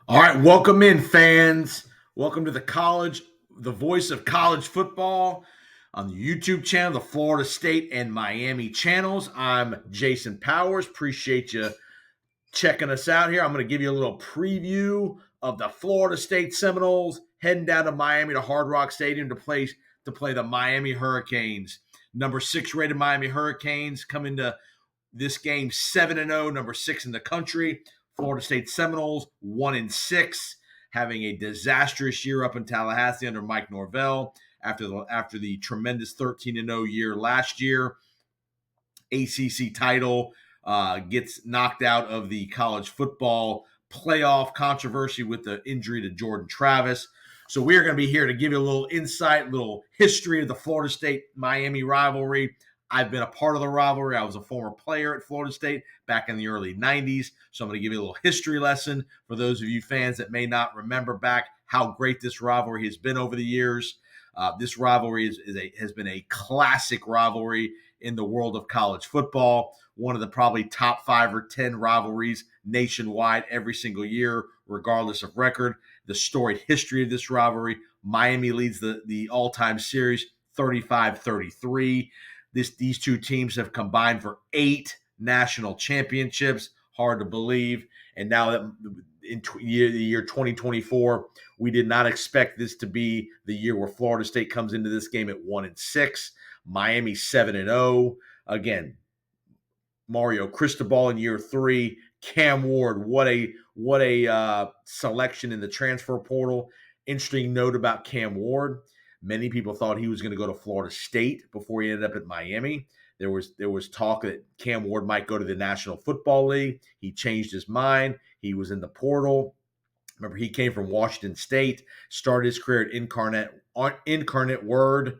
All right, welcome in, fans. Welcome to the voice of college football on the YouTube channel, the Florida State and Miami channels. I'm Jason Powers. Appreciate you checking us out here. I'm going to give you a little preview of the Florida State Seminoles heading down to Miami to Hard Rock Stadium to play the Miami Hurricanes. Number 6 rated Miami Hurricanes come into this game 7-0, number 6 in the country. Florida State Seminoles 1-6, having a disastrous year up in Tallahassee under Mike Norvell after the tremendous 13-0 year last year. ACC title gets knocked out of the college football playoff controversy with the injury to Jordan Travis. So we're going to be here to give you a little insight, little history of the Florida State-Miami rivalry. I've been a part of the rivalry. I was a former player at Florida State back in the early 90s. So I'm going to give you a little history lesson for those of you fans that may not remember back how great this rivalry has been over the years. This rivalry has been a classic rivalry in the world of college football, one of the probably top 5 or 10 rivalries nationwide every single year, regardless of record. The storied history of this rivalry: Miami leads the all-time series 35-33. These two teams have combined for 8 national championships. Hard to believe. And now that in the year 2024, we did not expect this to be the year where Florida State comes into this game at 1-6. Miami 7-0. Again, Mario Cristobal in year 3. Cam Ward, what a selection in the transfer portal. Interesting note about Cam Ward: many people thought he was going to go to Florida State before he ended up at Miami. There was talk that Cam Ward might go to the National Football League. He changed his mind. He was in the portal. Remember, he came from Washington State, started his career at Incarnate Word,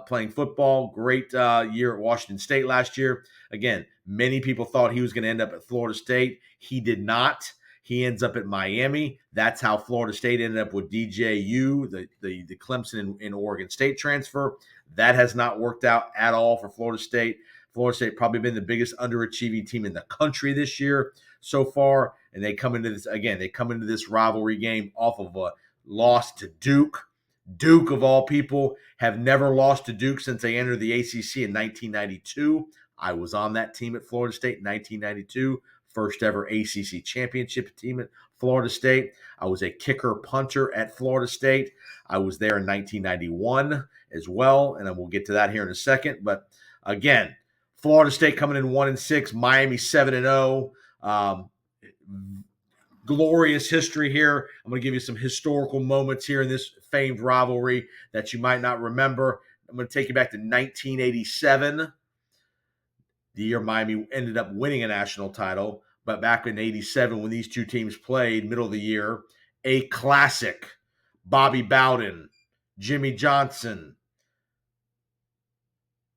playing football. Great year at Washington State last year. Again, many people thought he was going to end up at Florida State. He did not. He ends up at Miami. That's how Florida State ended up with DJU, the Clemson and Oregon State transfer. That has not worked out at all for Florida State. Florida State probably been the biggest underachieving team in the country this year so far, and they come into this rivalry game off of a loss to Duke. Duke, of all people, have never lost to Duke since they entered the ACC in 1992. I was on that team at Florida State in 1992, first ever ACC championship team at Florida State. I was a kicker punter at Florida State. I was there in 1991 as well, and we'll get to that here in a second. But again, Florida State coming in 1-6, Miami 7-0. Glorious history here. I'm going to give you some historical moments here in this famed rivalry that you might not remember. I'm going to take you back to 1987, the year Miami ended up winning a national title. But back in 87, when these two teams played, middle of the year, a classic: Bobby Bowden, Jimmy Johnson.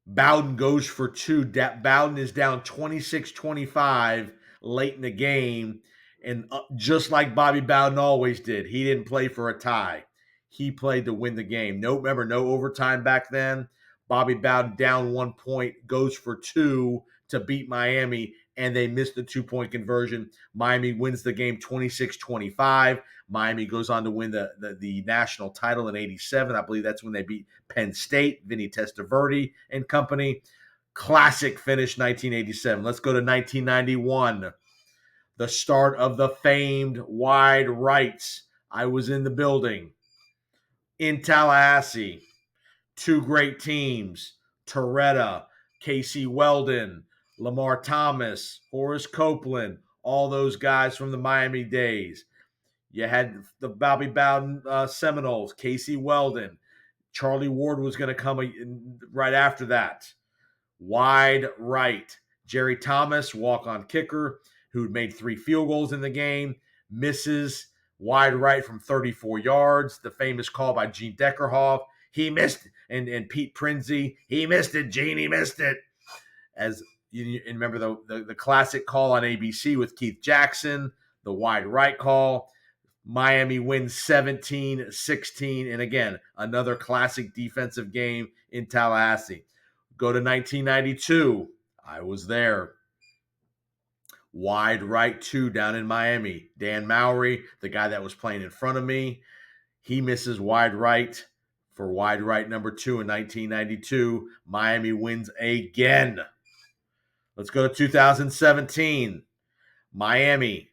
Bowden goes for 2. Bowden is down 26-25 late in the game. And just like Bobby Bowden always did, he didn't play for a tie. He played to win the game. No overtime back then. Bobby Bowden down 1 point, goes for 2 to beat Miami, and they missed the 2-point conversion. Miami wins the game 26-25. Miami goes on to win the national title in 87. I believe that's when they beat Penn State, Vinny Testaverde and company. Classic finish, 1987. Let's go to 1991. The start of the famed wide rights. I was in the building in Tallahassee. 2 great teams: Torretta, Casey Weldon, Lamar Thomas, Horace Copeland, all those guys from the Miami days. You had the Bobby Bowden Seminoles, Casey Weldon. Charlie Ward was going to come right after that. Wide right. Jerry Thomas, walk-on kicker, who'd made 3 field goals in the game, misses wide right from 34 yards. The famous call by Gene Deckerhoff: he missed it. And Pete Prinzi: he missed it, Gene, he missed it. As you remember the classic call on ABC with Keith Jackson, the wide right call. Miami wins 17-16. And again, another classic defensive game in Tallahassee. Go to 1992. I was there. Wide right 2 down in Miami. Dan Mowry, the guy that was playing in front of me, he misses wide right for wide right number 2 in 1992. Miami wins again. Let's go to 2017. Miami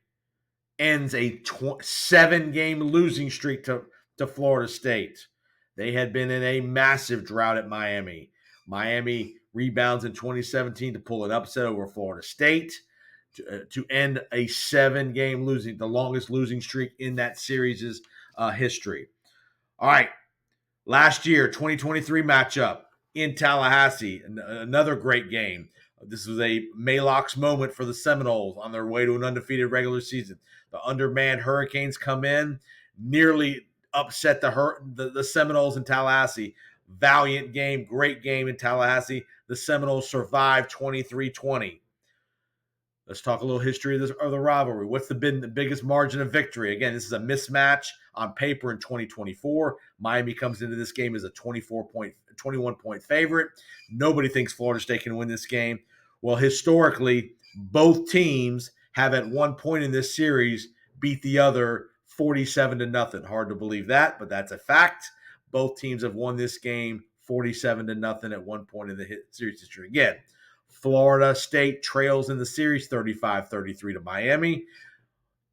ends a 7-game losing streak to Florida State. They had been in a massive drought at Miami. Miami rebounds in 2017 to pull an upset over Florida State to end a 7-game losing, the longest losing streak in that series' history. All right, last year, 2023 matchup in Tallahassee, another great game. This was a Maalox moment for the Seminoles on their way to an undefeated regular season. The undermanned Hurricanes come in, nearly upset the Seminoles in Tallahassee. Valiant game, great game in Tallahassee. The Seminoles survived 23-20. Let's talk a little history of the rivalry. What's been the biggest margin of victory? Again, this is a mismatch on paper in 2024. Miami comes into this game as a 21-point favorite. Nobody thinks Florida State can win this game. Well, historically, both teams have at one point in this series beat the other 47-0. Hard to believe that, but that's a fact. Both teams have won this game 47-0 at one point in the series history. Again, Florida State trails in the series 35-33 to Miami.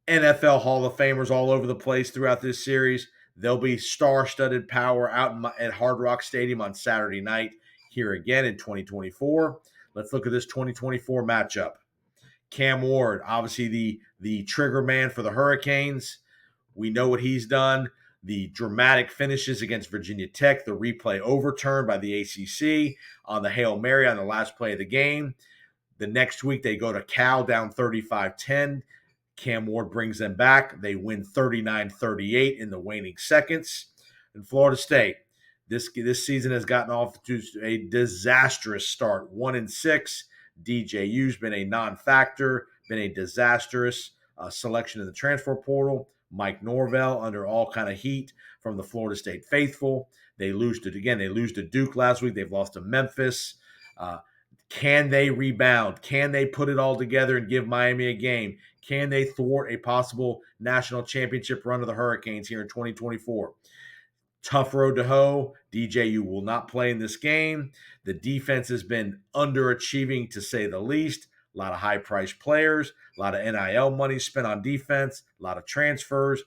NFL Hall of Famers all over the place throughout this series. There'll be star-studded power out at Hard Rock Stadium on Saturday night here again in 2024. Let's look at this 2024 matchup. Cam Ward, obviously the trigger man for the Hurricanes. We know what he's done. The dramatic finishes against Virginia Tech, the replay overturned by the ACC on the Hail Mary on the last play of the game. The next week, they go to Cal down 35-10. Cam Ward brings them back. They win 39-38 in the waning seconds. And Florida State, this season has gotten off to a disastrous start. 1-6. DJU's been a non-factor, been a disastrous selection in the transfer portal. Mike Norvell under all kind of heat from the Florida State faithful. They lose to Duke last week. They've lost to Memphis. Can they rebound? Can they put it all together and give Miami a game? Can they thwart a possible national championship run of the Hurricanes here in 2024? Tough road to hoe. DJU will not play in this game. The defense has been underachieving, to say the least. A lot of high-priced players, a lot of NIL money spent on defense, a lot of transfers.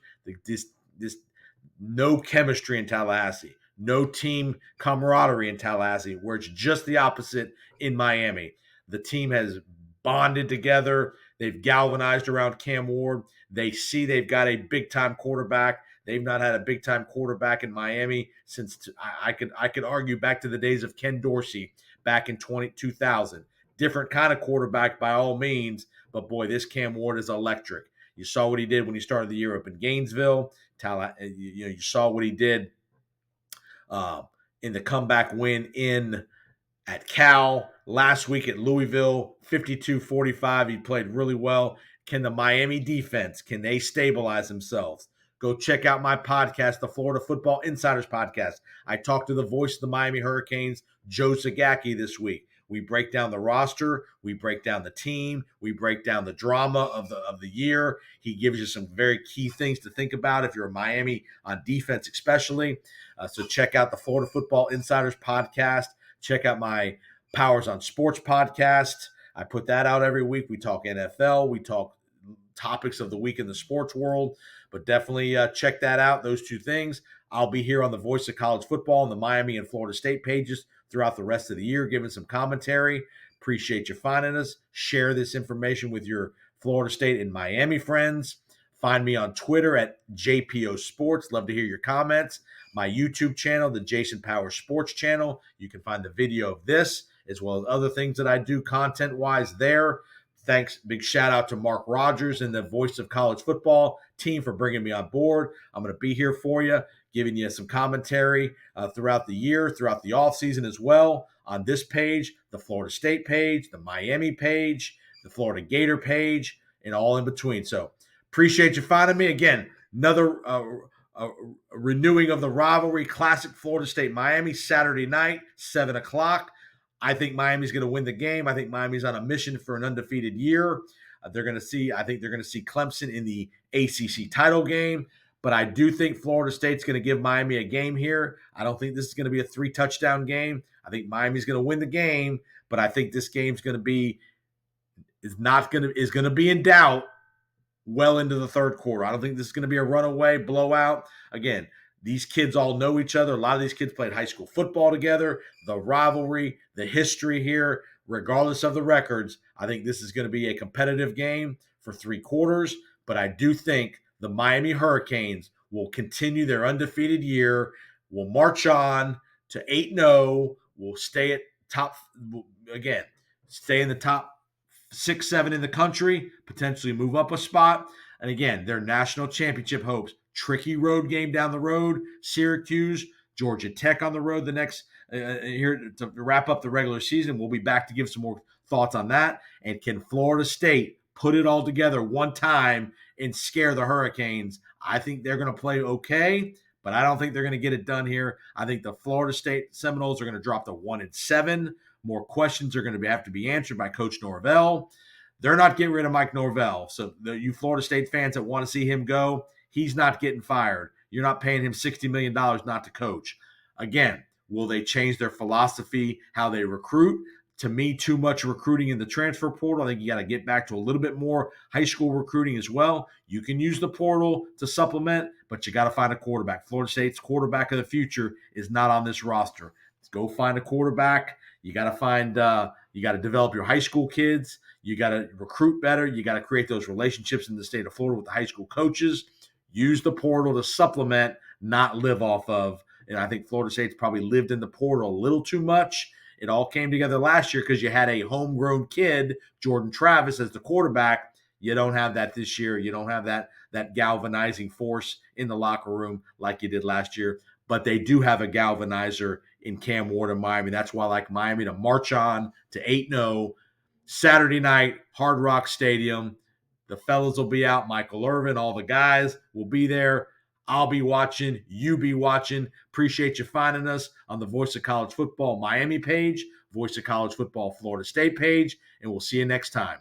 No chemistry in Tallahassee. No team camaraderie in Tallahassee, where it's just the opposite in Miami. The team has bonded together. They've galvanized around Cam Ward. They see they've got a big-time quarterback. They've not had a big-time quarterback in Miami since I could argue back to the days of Ken Dorsey back in 2000. Different kind of quarterback by all means, but boy, this Cam Ward is electric. You saw what he did when he started the year up in Gainesville. You saw what he did in the comeback win at Cal. Last week at Louisville, 52-45. He played really well. Can the Miami defense, can they stabilize themselves? Go check out my podcast, the Florida Football Insiders Podcast. I talked to the voice of the Miami Hurricanes, Joe Zagacki, this week. We break down the roster. We break down the team. We break down the drama of the year. He gives you some very key things to think about if you're a Miami on defense especially. So check out the Florida Football Insiders Podcast. Check out my Powers on Sports podcast. I put that out every week. We talk NFL. We talk topics of the week in the sports world. But definitely check that out, those two things. I'll be here on the Voice of College Football and the Miami and Florida State pages throughout the rest of the year, giving some commentary. Appreciate you finding us. Share this information with your Florida State and Miami friends. Find me on Twitter at JPO Sports. Love to hear your comments. My YouTube channel, the Jason Powers Sports channel. You can find the video of this as well as other things that I do content-wise there. Thanks. Big shout out to Mark Rogers and the Voice of College Football team for bringing me on board. I'm going to be here for you, giving you some commentary throughout the year, throughout the offseason as well, on this page, the Florida State page, the Miami page, the Florida Gator page, and all in between. So appreciate you finding me. Again, another renewing of the rivalry, classic Florida State-Miami, Saturday night, 7 o'clock. I think Miami's going to win the game. I think Miami's on a mission for an undefeated year. I think they're going to see Clemson in the ACC title game. But I do think Florida State's going to give Miami a game here. I don't think this is going to be a 3-touchdown game. I think Miami's going to win the game, but I think this game's going to be is going to be in doubt well into the third quarter. I don't think this is going to be a runaway blowout. Again, these kids all know each other. A lot of these kids played high school football together. The rivalry, the history here, regardless of the records, I think this is going to be a competitive game for 3 quarters. But I do think the Miami Hurricanes will continue their undefeated year, will march on to 8-0, will stay at again, stay in the top 6, 7 in the country, potentially move up a spot. And again, their national championship hopes. Tricky road game down the road. Syracuse, Georgia Tech on the road the next here to wrap up the regular season. We'll be back to give some more thoughts on that. And can Florida State put it all together one time and scare the Hurricanes? I think they're going to play okay, but I don't think they're going to get it done here. I think the Florida State Seminoles are going to drop to 1-7. More questions are going to have to be answered by Coach Norvell. They're not getting rid of Mike Norvell. So you Florida State fans that want to see him go, he's not getting fired. You're not paying him $60 million not to coach. Again, will they change their philosophy, how they recruit? To me, too much recruiting in the transfer portal. I think you got to get back to a little bit more high school recruiting as well. You can use the portal to supplement, but you got to find a quarterback. Florida State's quarterback of the future is not on this roster. Let's go find a quarterback. You got to develop your high school kids. You got to recruit better. You got to create those relationships in the state of Florida with the high school coaches. Use the portal to supplement, not live off of. And I think Florida State's probably lived in the portal a little too much. It all came together last year because you had a homegrown kid, Jordan Travis, as the quarterback. You don't have that this year. You don't have that galvanizing force in the locker room like you did last year. But they do have a galvanizer in Cam Ward and Miami. That's why I like Miami to march on to 8-0. Saturday night, Hard Rock Stadium. The fellas will be out. Michael Irvin, all the guys will be there. I'll be watching. You be watching. Appreciate you finding us on the Voice of College Football Miami page, Voice of College Football Florida State page, and we'll see you next time.